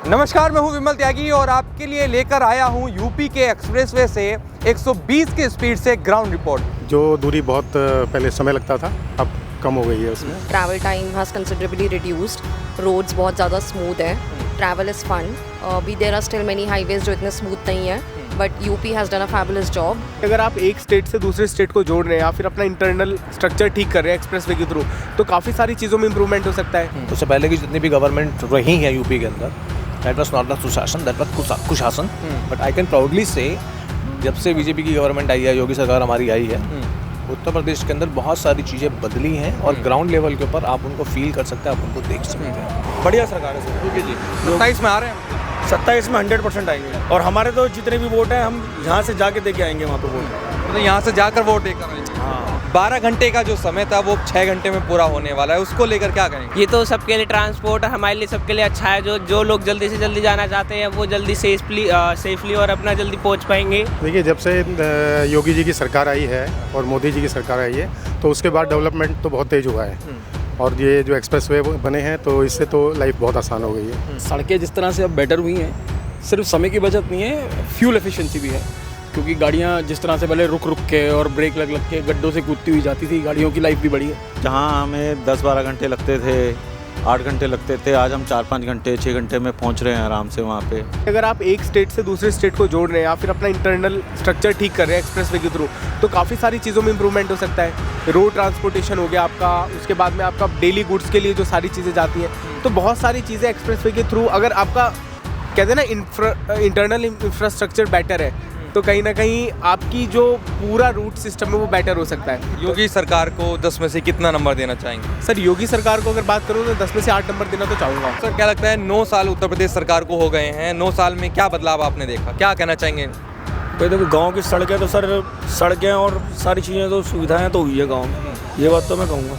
नमस्कार, मैं हूं विमल त्यागी और आपके लिए लेकर आया हूं यूपी के एक्सप्रेसवे से 120 की स्पीड से ग्राउंड रिपोर्ट। जो दूरी बहुत पहले समय लगता था अब कम हो गई है उसमें। Travel time has considerably reduced, roads बहुत ज़्यादा स्मूथ है, travel is fun. Be there are still many highways जो इतने स्मूथ नहीं है, but UP has done a fabulous job. अगर आप एक स्टेट से दूसरे स्टेट को जोड़ रहे हैं या फिर अपना इंटरनल स्ट्रक्चर ठीक कर रहे हैं एक्सप्रेसवे के थ्रू, तो काफ़ी सारी चीज़ों में इंप्रूवमेंट हो सकता है। उससे पहले की जितनी भी गवर्नमेंट रही है यूपी के अंदर, दैट वाज नॉट द सुशासन, दैट वाज कुशासन। बट आई कैन प्राउडली से जब से बीजेपी की गवर्नमेंट आई है, योगी सरकार हमारी आई है, उत्तर प्रदेश के अंदर बहुत सारी चीज़ें बदली हैं और ग्राउंड लेवल के ऊपर आप उनको फील कर सकते हैं, आप उनको देख सकते हैं। बढ़िया सरकार है सर। जी 27 में आ रहे हैं। 27 में 100% आएंगे और हमारे तो जितने भी वोट हैं हम यहाँ से जाके दे के आएंगे वहाँ पे वोट। तो यहाँ से जाकर वोट देकर आएंगे। हाँ, 12 घंटे का जो समय था वो 6 घंटे में पूरा होने वाला है, उसको लेकर क्या कहेंगे? ये तो सबके लिए ट्रांसपोर्ट हमारे लिए सबके लिए अच्छा है। जो लोग जल्दी से जल्दी जाना चाहते हैं वो जल्दी सेफली और अपना जल्दी पहुंच पाएंगे। देखिए, जब से योगी जी की सरकार आई है और मोदी जी की सरकार आई है तो उसके बाद डेवलपमेंट तो बहुत तेज़ हुआ है और ये जो एक्सप्रेसवे बने हैं तो इससे तो लाइफ बहुत आसान हो गई है। सड़कें जिस तरह से अब बेटर हुई हैं, सिर्फ समय की बचत नहीं है, फ्यूल एफिशिएंसी भी है। क्योंकि गाड़ियाँ जिस तरह से पहले रुक के और ब्रेक लग के गड्ढों से कूदती हुई जाती थी, गाड़ियों की लाइफ भी बढ़ी है। जहाँ हमें 10-12 घंटे लगते थे, 8 घंटे लगते थे, आज हम 4-5 घंटे 6 घंटे में पहुँच रहे हैं आराम से वहाँ पे। अगर आप एक स्टेट से दूसरे स्टेट को जोड़ रहे हैं या फिर अपना इंटरनल स्ट्रक्चर ठीक कर रहे हैं एक्सप्रेसवे के थ्रू, तो काफ़ी सारी चीज़ों में इंप्रूवमेंट हो सकता है। रोड ट्रांसपोर्टेशन हो गया आपका, उसके बाद में आपका डेली गुड्स के लिए जो सारी चीज़ें जाती हैं, तो बहुत सारी चीज़ें एक्सप्रेसवे के थ्रू, अगर आपका कहते हैं ना इंटरनल इंफ्रास्ट्रक्चर बेटर है, तो कहीं ना कहीं आपकी जो पूरा रूट सिस्टम है वो बेटर हो सकता है। योगी सरकार को 10 में से कितना नंबर देना चाहेंगे? सर, योगी सरकार को अगर बात करूँ तो 10 में से 8 नंबर देना तो चाहूँगा। सर, क्या लगता है 9 साल उत्तर प्रदेश सरकार को हो गए हैं, 9 साल में क्या बदलाव आपने देखा, क्या कहना चाहेंगे? भाई देखो, गांव की सड़कें तो सर, सड़कें और सारी चीज़ें तो सुविधाएं तो हुई है गांव में, ये बात तो मैं कहूँगा।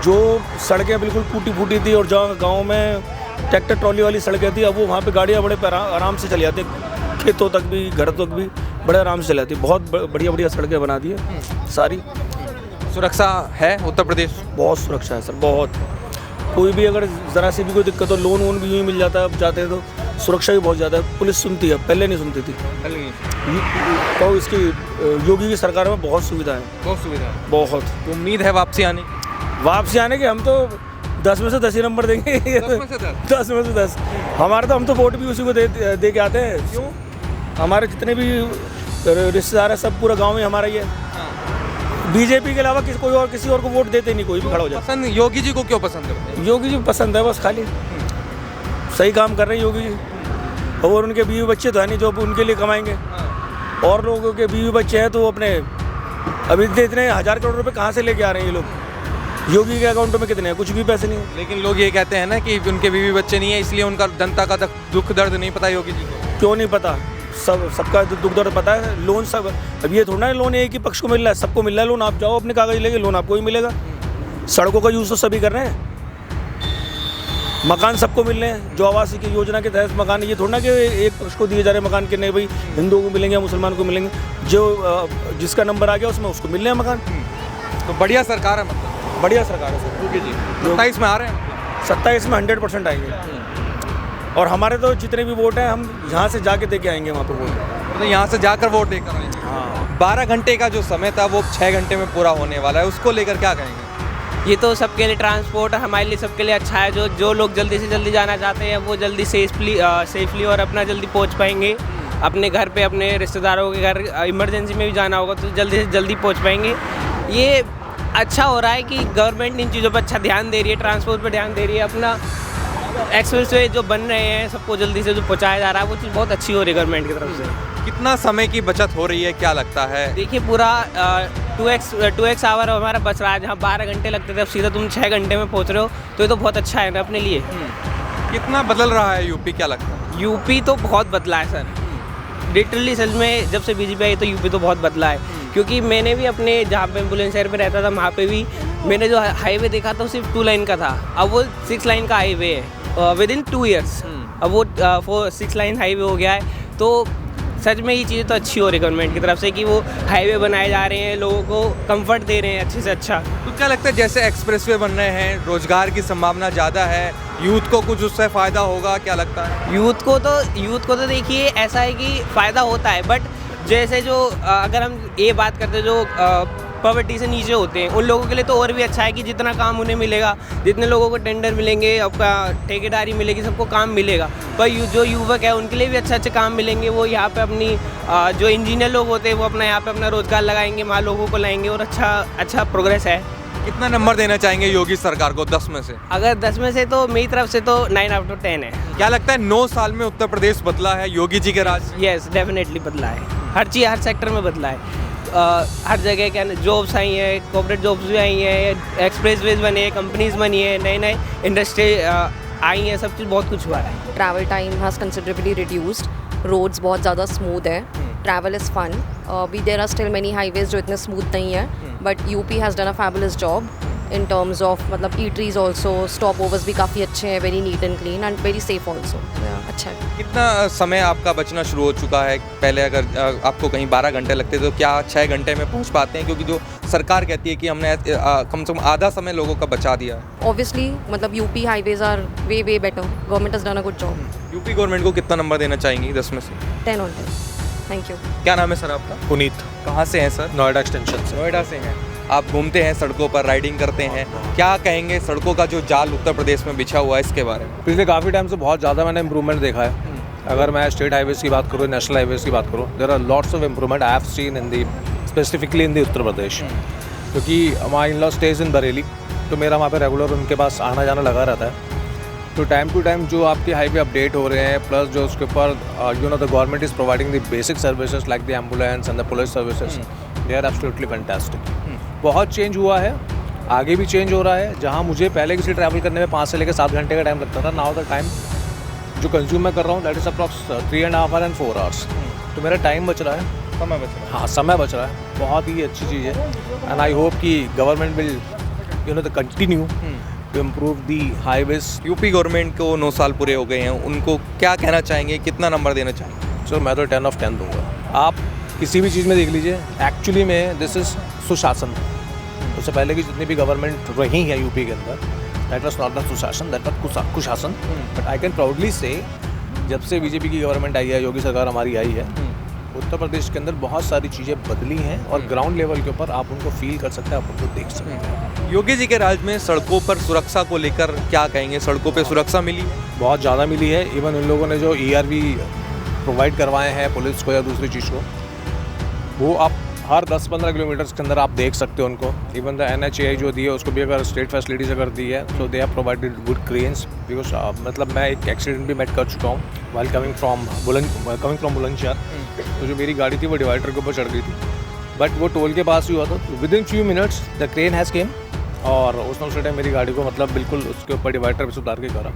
जो सड़कें बिल्कुल टूटी फूटी थी और जहाँ गाँव में ट्रैक्टर ट्रॉली वाली सड़कें थी, अब वो वहाँ पे गाड़ियाँ बड़े आराम से चली जाती, खेतों तक भी घर तक भी बड़े आराम से चली जाती। बहुत बढ़िया बढ़िया सड़कें बना दी है सारी। सुरक्षा है उत्तर प्रदेश? बहुत सुरक्षा है सर, बहुत। कोई भी अगर ज़रा सी भी कोई दिक्कत हो, लोन वोन भी यूँ ही मिल जाता है अब जाते हैं तो। सुरक्षा भी बहुत ज़्यादा है, पुलिस सुनती है, पहले नहीं सुनती थी। तो इसकी योगी की सरकार में बहुत सुविधा है, बहुत। तो उम्मीद है वापसी आने की? वापसी आने के हम तो 10 में से 10 ही नंबर देंगे। 10 में से 10? 10 में से 10। हमारे तो हम तो वोट भी उसी को दे के आते हैं। क्यों? हमारे जितने भी रिश्तेदार हैं सब पूरा गांव में हमारा ही है। बीजेपी के अलावा किसी और को वोट देते नहीं, कोई भी खड़ा हो जाए। पसंद योगी जी को क्यों पसंद करते हैं? योगी जी पसंद है बस, खाली सही काम कर रहे हैं योगी जी। और उनके बीवी बच्चे तो है नहीं जो उनके लिए कमाएंगे, और लोगों के बीवी बच्चे हैं तो अपने अभी इतने 1000 करोड़ रुपए कहाँ से लेके आ रहे हैं ये लोग? योगी के अकाउंट में कितने हैं? कुछ भी पैसे नहीं है। लेकिन लोग ये कहते हैं ना कि उनके बीवी बच्चे नहीं है, इसलिए उनका जनता का दुख दर्द नहीं पता योगी जी को। क्यों नहीं पता? सबका दुख दर्द पता है। लोन सब, अब ये थोड़ा है लोन एक ही पक्ष को मिल रहा है, सबको मिल रहा है लोन। आप जाओ अपने कागज लेके, लोन आपको ही मिलेगा। सड़कों का यूज़ तो सभी कर रहे हैं, मकान सबको मिल रहे हैं। जो आवास की योजना के तहत मकान, ये थोड़ा ना कि एक पक्ष को दिए जा रहे हैं मकान के, नहीं भाई हिंदुओं को मिलेंगे या मुसलमान को मिलेंगे, जो जिसका नंबर आ गया उसमें उसको मिल रहे हैं मकान। तो बढ़िया सरकार है, मतलब बढ़िया सरकार है सर। योगी जी 27 में आ रहे हैं। 27 में 100% आएंगे और हमारे तो जितने भी वोट हैं हम यहाँ से जाके दे के आएंगे वहाँ पे वोट। तो यहाँ से जाकर वोट देकर आएंगे। हाँ, 12 घंटे का जो समय था वो 6 घंटे में पूरा होने वाला है, उसको लेकर क्या कहेंगे? ये तो सबके लिए ट्रांसपोर्ट हमारे लिए सबके लिए अच्छा है। जो लोग जल्दी से जल्दी जाना चाहते हैं वो जल्दी सेफली और अपना जल्दी पहुंच पाएंगे। अपने घर पे, अपने रिश्तेदारों के घर इमरजेंसी में भी जाना होगा तो जल्दी से जल्दी पहुंच पाएंगे। ये अच्छा हो रहा है कि गवर्नमेंट इन चीज़ों पर अच्छा ध्यान दे रही है, ट्रांसपोर्ट पर ध्यान दे रही है। अपना एक्सप्रेसवे जो बन रहे हैं सबको जल्दी से जो पहुँचाया जा रहा है वो चीज़ बहुत अच्छी हो रही है गवर्नमेंट की तरफ से। कितना समय की बचत हो रही है, क्या लगता है? देखिए, पूरा 2x आवर हमारा बच रहा है। जहाँ 12 घंटे लगते थे अब सीधा तुम 6 घंटे में पहुँच रहे हो, तो ये तो बहुत अच्छा है ना अपने लिए। कितना बदल रहा है यूपी, क्या लगता है? यूपी तो बहुत बदला है सर, लिटरली सच में। जब से बीजेपी आई तो यूपी तो बहुत बदला है। क्योंकि मैंने भी अपने जहाँ पे बुलंदशहर में रहता था वहाँ पे भी मैंने जो हाईवे देखा था वो सिर्फ 2 लाइन का था, अब वो 6 लाइन का हाईवे है विदिन 2 ईयर्स। अब वो 6 लाइन हाईवे हो गया है। तो सच में ये चीज़ें तो अच्छी हो रही है गवर्नमेंट की तरफ से कि वो हाईवे बनाए जा रहे हैं, लोगों को कंफर्ट दे रहे हैं अच्छे से अच्छा। तो क्या लगता है जैसे एक्सप्रेसवे बन रहे हैं, रोजगार की संभावना ज़्यादा है, यूथ को कुछ उससे फ़ायदा होगा, क्या लगता है? यूथ को तो देखिए ऐसा है कि फ़ायदा होता है, बट जैसे जो अगर हम ये बात करते हैं जो पॉवर्टी से नीचे होते हैं उन लोगों के लिए तो और भी अच्छा है कि जितना काम उन्हें मिलेगा, जितने लोगों को टेंडर मिलेंगे, आपका ठेकेदारी मिलेगी, सबको काम मिलेगा। पर जो युवक है उनके लिए भी अच्छे काम मिलेंगे। वो यहाँ पे अपनी जो इंजीनियर लोग होते हैं वो अपना यहाँ पे अपना रोजगार लगाएंगे, वहाँ लोगों को लाएंगे और अच्छा प्रोग्रेस है। कितना नंबर देना चाहेंगे योगी सरकार को 10 में से? अगर 10 में से तो मेरी तरफ से तो 9 आउट ऑफ 10 है। क्या लगता है 9 साल में उत्तर प्रदेश बदला है योगी जी के राज? यस, डेफिनेटली बदला है। हर सेक्टर में बदला है। हर जगह क्या जॉब्स आई हैं, कॉर्पोरेट जॉब्स भी आई हैं, एक्सप्रेसवेज बने हैं, कंपनीज बनी है, नए इंडस्ट्री आई हैं, सब चीज़ बहुत कुछ हुआ है। Travel time has considerably reduced, roads बहुत ज़्यादा स्मूथ है, travel is fun. Be there are still many highways जो इतने स्मूथ नहीं है, but UP has done a fabulous job in terms of मतलब ईटरीज ऑल्सो, स्टॉप ओवर्स भी काफ़ी अच्छे हैं, very neat and clean and very safe also. अच्छा है। कितना समय आपका बचना शुरू हो चुका है? पहले अगर आपको कहीं 12 घंटे लगते तो क्या 6 घंटे में पहुंच पाते हैं? क्योंकि जो सरकार कहती है कि हमने कम से कम आधा समय लोगों का बचा दिया है। ऑब्वियसली मतलब UP highways are way better, government has done a good job. UP government को कितना नंबर देना चाहेंगी 10 में से? 10 on 10। Thank you. क्या नाम है सर आपका? पुनीत, कहाँ से हैं सर? नोएडा एक्सटेंशन से। नोएडा से हैं। आप घूमते हैं सड़कों पर, राइडिंग करते हैं, क्या कहेंगे सड़कों का जो जाल उत्तर प्रदेश में बिछा हुआ है इसके बारे में? पिछले काफ़ी टाइम से बहुत ज़्यादा मैंने इंप्रूवमेंट देखा है। अगर मैं स्टेट हाईवेज़ की बात करूँ, नेशनल हाईवेज़ की बात करूँ, there are lots of improvement I have seen in the specifically in the Uttar Pradesh. क्योंकि my in law stays in Bareilly, तो मेरा वहाँ पे रेगुलर उनके पास आना जाना लगा रहता है। तो टाइम टू टाइम जो आपके हाईवे अपडेट हो रहे हैं, प्लस जो उसके ऊपर the government is providing the basic services like the ambulance and the police services, they are absolutely fantastic. बहुत चेंज हुआ है, आगे भी चेंज हो रहा है। जहाँ मुझे पहले किसी ट्रैवल करने में 5 से लेकर 7 घंटे का टाइम लगता था, नाउ द टाइम जो कंज्यूम मैं कर रहा हूँ that is approx 3.5 hours and 4 hours। तो मेरा टाइम बच रहा है, समय बच रहा है। हाँ समय बच रहा है, बहुत ही अच्छी चीज़ है। एंड आई होप कि government will the continue to improve the highways. UP government को 9 साल पूरे हो गए हैं, उनको क्या कहना चाहेंगे, कितना नंबर देना चाहेंगे? सर मैं तो 10 of 10 दूंगा। आप किसी भी चीज़ में देख लीजिए, एक्चुअली में दिस इज़ सुशासन। उससे पहले की जितनी भी गवर्नमेंट रही है यूपी के अंदर, दैट वाज नॉट द सुशासन, दैट वाज कुशासन। बट आई कैन प्राउडली से जब से बीजेपी की गवर्नमेंट आई है, योगी सरकार हमारी आई है, उत्तर प्रदेश के अंदर बहुत सारी चीज़ें बदली हैं और ग्राउंड लेवल के ऊपर आप उनको फील कर सकते हैं, आप उनको देख सकते हैं। योगी जी के राज में सड़कों पर सुरक्षा को लेकर क्या कहेंगे? सड़कों पे सुरक्षा मिली? बहुत ज़्यादा मिली है। इवन उन लोगों ने जो ERV प्रोवाइड करवाए हैं पुलिस को या दूसरी चीज़ को, वो आप हर 10-15 किलोमीटर्स के अंदर आप देख सकते हो उनको। इवन द NHAI जो दी है उसको भी अगर स्टेट फैसिलिटीज़ अगर दी है, so they have provided good cranes. Because मतलब मैं एक एक्सीडेंट भी मेट कर चुका हूँ वाइल कमिंग फ्रॉम बुलंदशहर। तो जो मेरी गाड़ी थी वो डिवाइडर के ऊपर चढ़ गई थी, बट वो टोल के पास ही हुआ था। With in few minutes the crane has केम और उसने उस टाइम मेरी गाड़ी को मतलब बिल्कुल उसके ऊपर डिवाइडर पे उतार के करा।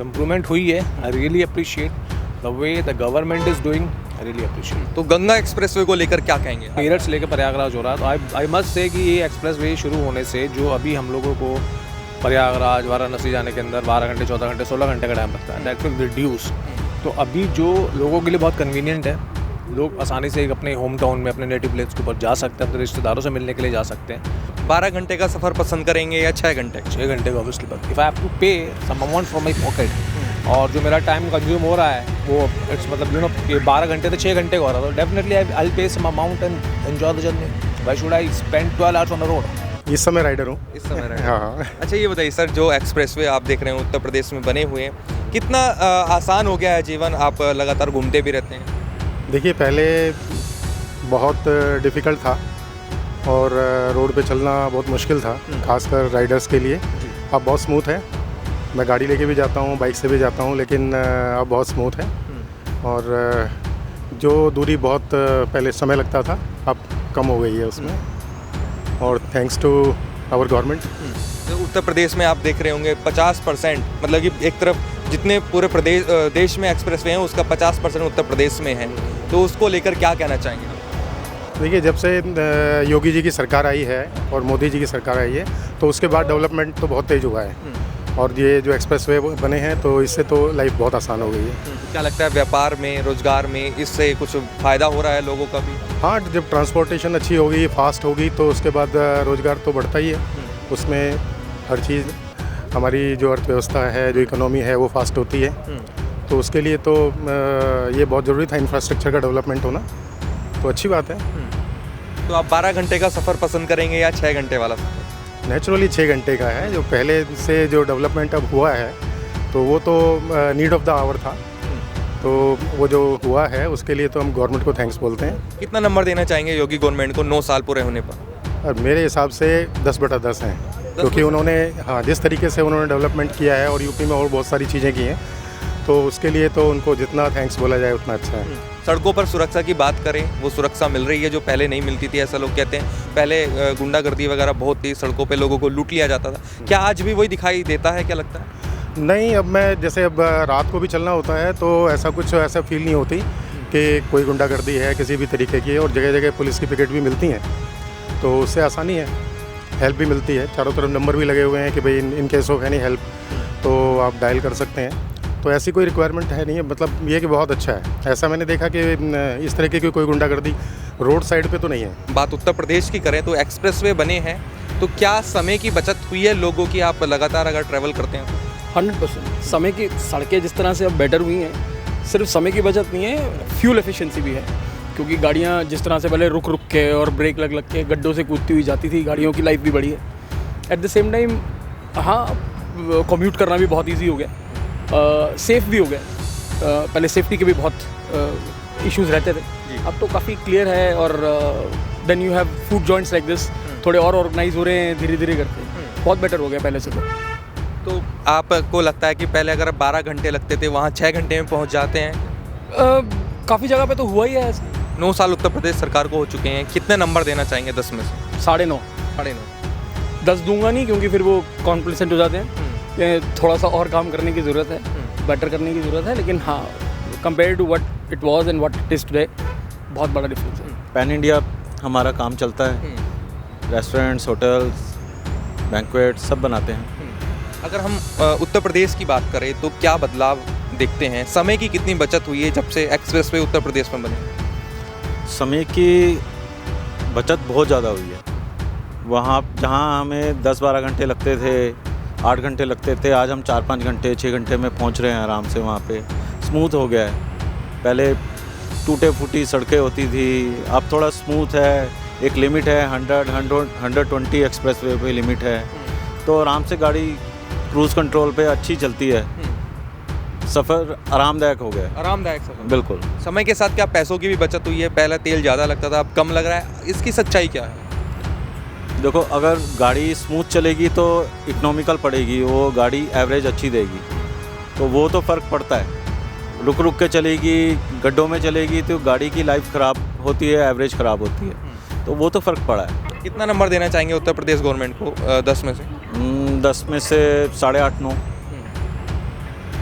इम्प्रूवमेंट हुई है। I really appreciate the way the government is doing, I really appreciate. तो गंगा एक्सप्रेसवे को लेकर क्या कहेंगे? मेरठ से लेकर प्रयागराज हो रहा है, तो आई मस्ट से कि ये एक्सप्रेसवे शुरू होने से जो अभी हम लोगों को प्रयागराज वाराणसी जाने के अंदर 12 घंटे 14 घंटे 16 घंटे का टाइम लगता है, दैट विल रिड्यूस। तो अभी जो लोगों के लिए बहुत कन्वीनियंट है, लोग आसानी से अपने होम टाउन में अपने नेटिव प्लेस के ऊपर जा सकते हैं, अपने रिश्तेदारों से मिलने के लिए जा सकते हैं। 12 घंटे का सफ़र पसंद करेंगे या 6 घंटे? 6 घंटे का obviously, but if I have to pay some amount from my pocket और जो मेरा टाइम कंज्यूम हो रहा है वो इट्स मतलब ये 12 घंटे तो 6 घंटे का हो रहा था, definitely I will pay some amount and enjoy the journey. Why should I spend 12 hours on the road? इस समय राइडर हूँ। इस समय रहे। हाँ। अच्छा ये बताइए सर, जो एक्सप्रेसवे आप देख रहे हैं उत्तर प्रदेश में बने हुए हैं, कितना आसान हो गया है जीवन? आप लगातार घूमते भी रहते हैं। देखिए पहले बहुत डिफ़िकल्ट था और रोड पे चलना बहुत मुश्किल था, खासकर राइडर्स के लिए। अब बहुत स्मूथ है, मैं गाड़ी लेके भी जाता हूँ, बाइक से भी जाता हूँ, लेकिन अब बहुत स्मूथ है। और जो दूरी बहुत पहले समय लगता था अब कम हो गई है उसमें, और थैंक्स टू आवर गवर्नमेंट। तो उत्तर प्रदेश में आप देख रहे होंगे 50%, मतलब कि एक तरफ जितने पूरे देश में एक्सप्रेसवे हैं उसका 50% उत्तर प्रदेश में है, तो उसको लेकर क्या कहना चाहेंगे? देखिए जब से योगी जी की सरकार आई है और मोदी जी की सरकार आई है, तो उसके बाद डेवलपमेंट तो बहुत तेज़ हुआ है। और ये जो एक्सप्रेसवे बने हैं तो इससे तो लाइफ बहुत आसान हो गई है। क्या लगता है व्यापार में, रोजगार में इससे कुछ फ़ायदा हो रहा है लोगों का भी? हाँ, जब ट्रांसपोर्टेशन अच्छी होगी, फास्ट होगी, तो उसके बाद रोज़गार तो बढ़ता ही है। उसमें हर चीज़ हमारी जो अर्थव्यवस्था है, जो इकोनॉमी है, वो फास्ट होती है। तो उसके लिए तो ये बहुत ज़रूरी था इंफ्रास्ट्रक्चर का डेवलपमेंट होना, तो अच्छी बात है। तो आप 12 घंटे का सफ़र पसंद करेंगे या 6 घंटे वाला सफ़र? नेचुरली 6 घंटे का है। जो पहले से जो डेवलपमेंट अब हुआ है तो वो तो नीड ऑफ द आवर था, तो वो जो हुआ है उसके लिए तो हम गवर्नमेंट को थैंक्स बोलते हैं। कितना नंबर देना चाहेंगे योगी गवर्नमेंट को 9 साल पूरे होने पर? और मेरे हिसाब से 10/10 हैं, क्योंकि उन्होंने जिस तरीके से उन्होंने डेवलपमेंट किया है और यूपी में और बहुत सारी चीज़ें की हैं, तो उसके लिए तो उनको जितना थैंक्स बोला जाए उतना अच्छा है। सड़कों पर सुरक्षा की बात करें, वो सुरक्षा मिल रही है जो पहले नहीं मिलती थी, ऐसा लोग कहते हैं। पहले गुंडागर्दी वगैरह बहुत थी, सड़कों पे लोगों को लूट लिया जाता था। क्या आज भी वही दिखाई देता है, क्या लगता है? नहीं, अब मैं जैसे अब रात को भी चलना होता है तो ऐसा फील नहीं होती कि कोई गुंडागर्दी है किसी भी तरीके की, और जगह जगह पुलिस की पिकेट भी मिलती हैं, तो उससे आसानी है, हेल्प भी मिलती है। चारों तरफ नंबर भी लगे हुए हैं कि भाई in case of any help तो आप डायल कर सकते हैं। तो ऐसी कोई रिक्वायरमेंट है नहीं है, मतलब ये कि बहुत अच्छा है। ऐसा मैंने देखा कि इस तरीके की कोई गुंडागर्दी रोड साइड पे तो नहीं है। बात उत्तर प्रदेश की करें तो एक्सप्रेसवे बने हैं, तो क्या समय की बचत हुई है लोगों की? आप लगातार अगर ट्रैवल करते हैं 100% समय की सड़कें जिस तरह से अब बेटर हुई हैं, सिर्फ समय की बचत नहीं है, फ्यूल एफिशिएंसी भी है, क्योंकि गाड़ियाँ जिस तरह से पहले रुक के और ब्रेक लग के गड्ढों से कूदती हुई जाती थी, गाड़ियों की लाइफ भी बढ़ी है। एट द सेम टाइम हाँ, कम्यूट करना भी बहुत ईजी हो गया, सेफ़ भी हो गया। पहले सेफ्टी के भी बहुत इश्यूज़ रहते थे, अब तो काफ़ी क्लियर है। और then you have food joints like this, थोड़े और ऑर्गेनाइज हो रहे हैं धीरे धीरे करके, बहुत बेटर हो गया पहले से। तो आपको लगता है कि पहले अगर 12 घंटे लगते थे, वहाँ 6 घंटे में पहुँच जाते हैं? काफ़ी जगह पे तो हुआ ही है ऐसा। 9 साल उत्तर प्रदेश सरकार को हो चुके हैं, कितने नंबर देना चाहेंगे 10 में से? 9.5। 9.5 10 दूंगा नहीं, क्योंकि फिर वो कॉम्प्लिसेंट हो जाते हैं। थोड़ा सा और काम करने की ज़रूरत है, बेटर करने की ज़रूरत है, लेकिन हाँ, compare to what it was and what it is today, बहुत बड़ा डिफरेंस है। पैन इंडिया हमारा काम चलता है, रेस्टोरेंट्स, होटल्स, बैंक्वेट सब बनाते हैं। अगर हम उत्तर प्रदेश की बात करें तो क्या बदलाव देखते हैं? समय की कितनी बचत हुई है जब से एक्सप्रेसवे उत्तर प्रदेश में बने? समय की बचत बहुत ज़्यादा हुई है। वहाँ जहाँ हमें 10-12 घंटे लगते थे, 8 घंटे लगते थे, आज हम 4-5 घंटे 6 घंटे में पहुँच रहे हैं आराम से। वहाँ पे स्मूथ हो गया है। पहले टूटे फूटी सड़कें होती थी, अब थोड़ा स्मूथ है। एक लिमिट है 120 एक्सप्रेसवे पे लिमिट है, तो आराम से गाड़ी क्रूज़ कंट्रोल पे अच्छी चलती है। सफ़र आरामदायक हो गया। आरामदायक सफर, बिल्कुल। समय के साथ क्या पैसों की भी बचत हुई है? पहले तेल ज़्यादा लगता था, अब कम लग रहा है, इसकी सच्चाई क्या है? देखो, अगर गाड़ी स्मूथ चलेगी तो इकोनॉमिकल पड़ेगी, वो गाड़ी एवरेज अच्छी देगी, तो वो तो फ़र्क पड़ता है। रुक के चलेगी, गड्ढों में चलेगी तो गाड़ी की लाइफ ख़राब होती है, एवरेज ख़राब होती है, तो वो तो फ़र्क पड़ा है। कितना नंबर देना चाहेंगे उत्तर प्रदेश गवर्नमेंट को 10 में से? 10 में से 8.5-9।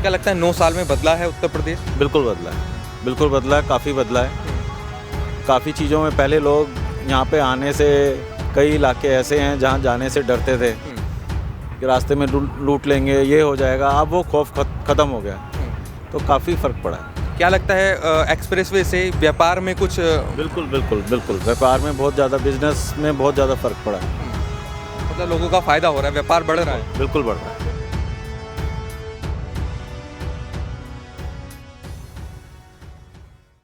क्या लगता है 9 साल में बदला है उत्तर प्रदेश? बिल्कुल बदला है, बिल्कुल बदला है, काफ़ी बदला है। काफ़ी चीज़ों में पहले लोग यहाँ पे आने से, कई इलाके ऐसे हैं जहाँ जाने से डरते थे कि रास्ते में लूट लेंगे, ये हो जाएगा। अब वो खौफ ख़त्म हो गया, तो काफ़ी फ़र्क पड़ा है। क्या लगता है एक्सप्रेसवे से व्यापार में कुछ? बिल्कुल बिल्कुल बिल्कुल, व्यापार में बहुत ज़्यादा, बिजनेस में बहुत ज़्यादा फ़र्क पड़ा है। मतलब लोगों का फ़ायदा हो रहा है, व्यापार बढ़ रहा है? बिल्कुल बढ़ रहा है।